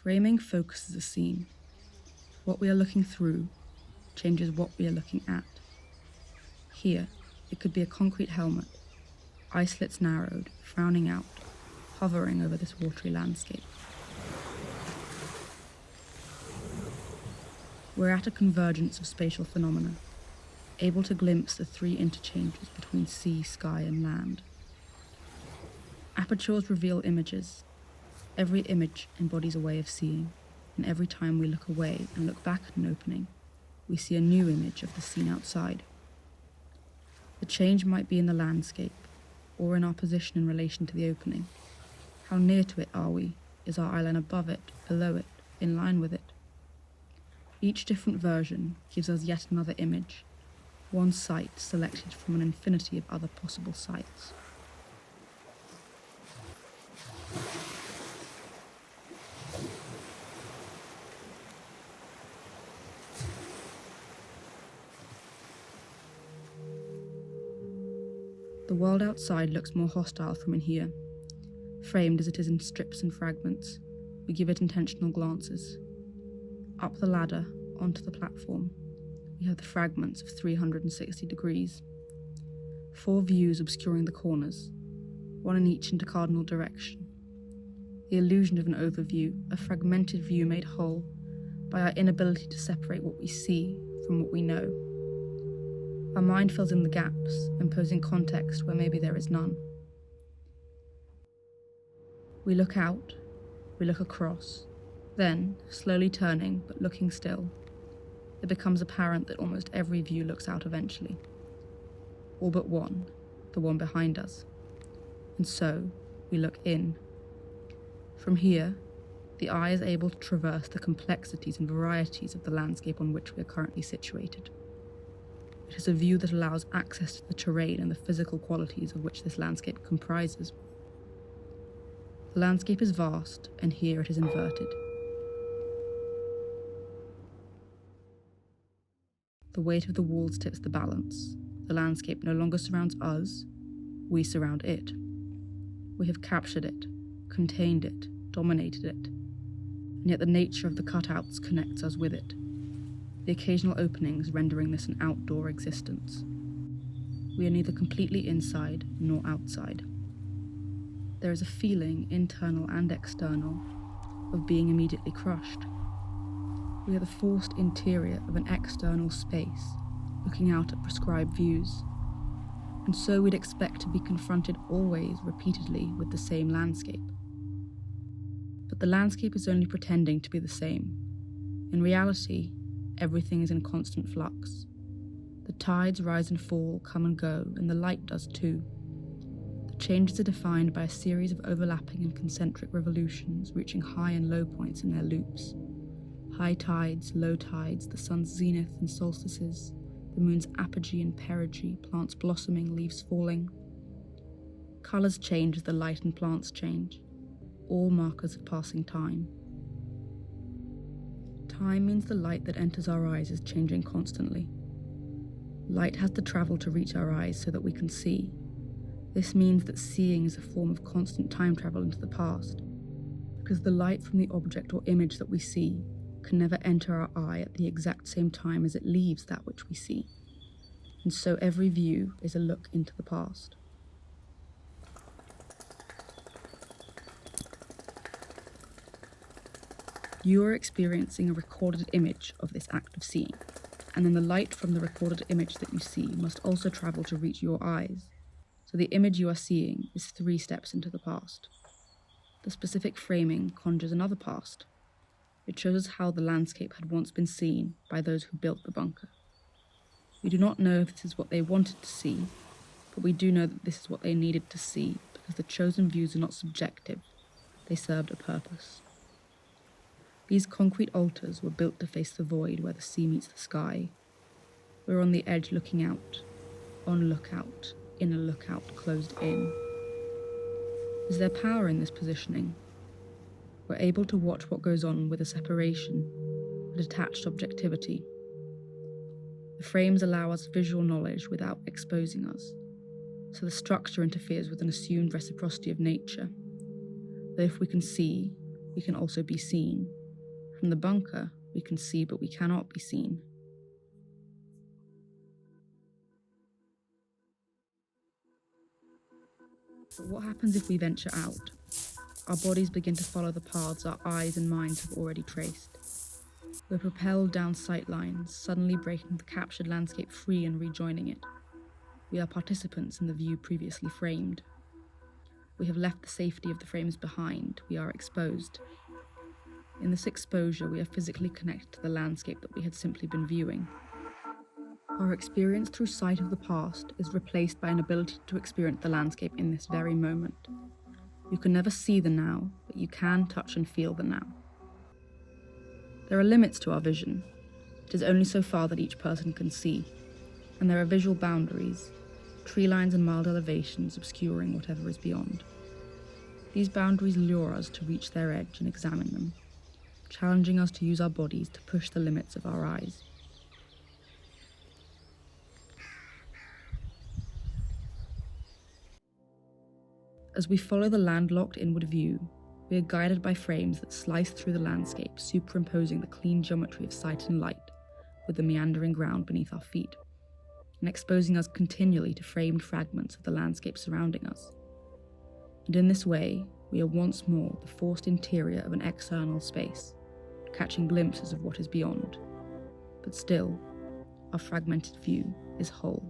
Framing focuses a scene. What we are looking through changes what we are looking at. Here, it could be a concrete helmet, eye slits narrowed, frowning out, hovering over this watery landscape. We're at a convergence of spatial phenomena, able to glimpse the three interchanges between sea, sky, and land. Apertures reveal images. Every image embodies a way of seeing, and every time we look away and look back at an opening, we see a new image of the scene outside. The change might be in the landscape, or in our position in relation to the opening. How near to it are we? Is our eyeline above it, below it, in line with it? Each different version gives us yet another image, one sight selected from an infinity of other possible sights. The world outside looks more hostile from in here. Framed as it is in strips and fragments, we give it intentional glances. Up the ladder, onto the platform, we have the fragments of 360 degrees. 4 views obscuring the corners, one in each intercardinal direction. The illusion of an overview, a fragmented view made whole by our inability to separate what we see from what we know. Our mind fills in the gaps, imposing context where maybe there is none. We look out, we look across, then, slowly turning but looking still, it becomes apparent that almost every view looks out eventually. All but one, the one behind us. And so, we look in. From here, the eye is able to traverse the complexities and varieties of the landscape on which we are currently situated. It is a view that allows access to the terrain and the physical qualities of which this landscape comprises. The landscape is vast, and here it is inverted. The weight of the walls tips the balance. The landscape no longer surrounds us, we surround it. We have captured it, contained it, dominated it, and yet the nature of the cutouts connects us with it, the occasional openings rendering this an outdoor existence. We are neither completely inside nor outside. There is a feeling, internal and external, of being immediately crushed. We are the forced interior of an external space, looking out at prescribed views. And so we'd expect to be confronted always, repeatedly, with the same landscape. But the landscape is only pretending to be the same. In reality, everything is in constant flux. The tides rise and fall, come and go, and the light does too. The changes are defined by a series of overlapping and concentric revolutions, reaching high and low points in their loops. High tides, low tides, the sun's zenith and solstices, the moon's apogee and perigee, plants blossoming, leaves falling. Colours change as the light and plants change, all markers of passing time. Time means the light that enters our eyes is changing constantly. Light has to travel to reach our eyes so that we can see. This means that seeing is a form of constant time travel into the past, because the light from the object or image that we see can never enter our eye at the exact same time as it leaves that which we see. And so every view is a look into the past. You are experiencing a recorded image of this act of seeing, and then the light from the recorded image that you see must also travel to reach your eyes. So the image you are seeing is 3 steps into the past. The specific framing conjures another past. It shows us how the landscape had once been seen by those who built the bunker. We do not know if this is what they wanted to see, but we do know that this is what they needed to see, because the chosen views are not subjective, they served a purpose. These concrete altars were built to face the void where the sea meets the sky. We're on the edge looking out, on lookout, in a lookout closed in. Is there power in this positioning? We're able to watch what goes on with a separation, a detached objectivity. The frames allow us visual knowledge without exposing us, so the structure interferes with an assumed reciprocity of nature. Though if we can see, we can also be seen. From the bunker, we can see but we cannot be seen. But what happens if we venture out? Our bodies begin to follow the paths our eyes and minds have already traced. We're propelled down sight lines, suddenly breaking the captured landscape free and rejoining it. We are participants in the view previously framed. We have left the safety of the frames behind. We are exposed. In this exposure, we are physically connected to the landscape that we had simply been viewing. Our experience through sight of the past is replaced by an ability to experience the landscape in this very moment. You can never see the now, but you can touch and feel the now. There are limits to our vision. It is only so far that each person can see, and there are visual boundaries, tree lines and mild elevations obscuring whatever is beyond. These boundaries lure us to reach their edge and examine them, challenging us to use our bodies to push the limits of our eyes. As we follow the landlocked inward view, we are guided by frames that slice through the landscape, superimposing the clean geometry of sight and light with the meandering ground beneath our feet, and exposing us continually to framed fragments of the landscape surrounding us. And in this way, we are once more the forced interior of an external space, catching glimpses of what is beyond. But still, our fragmented view is whole.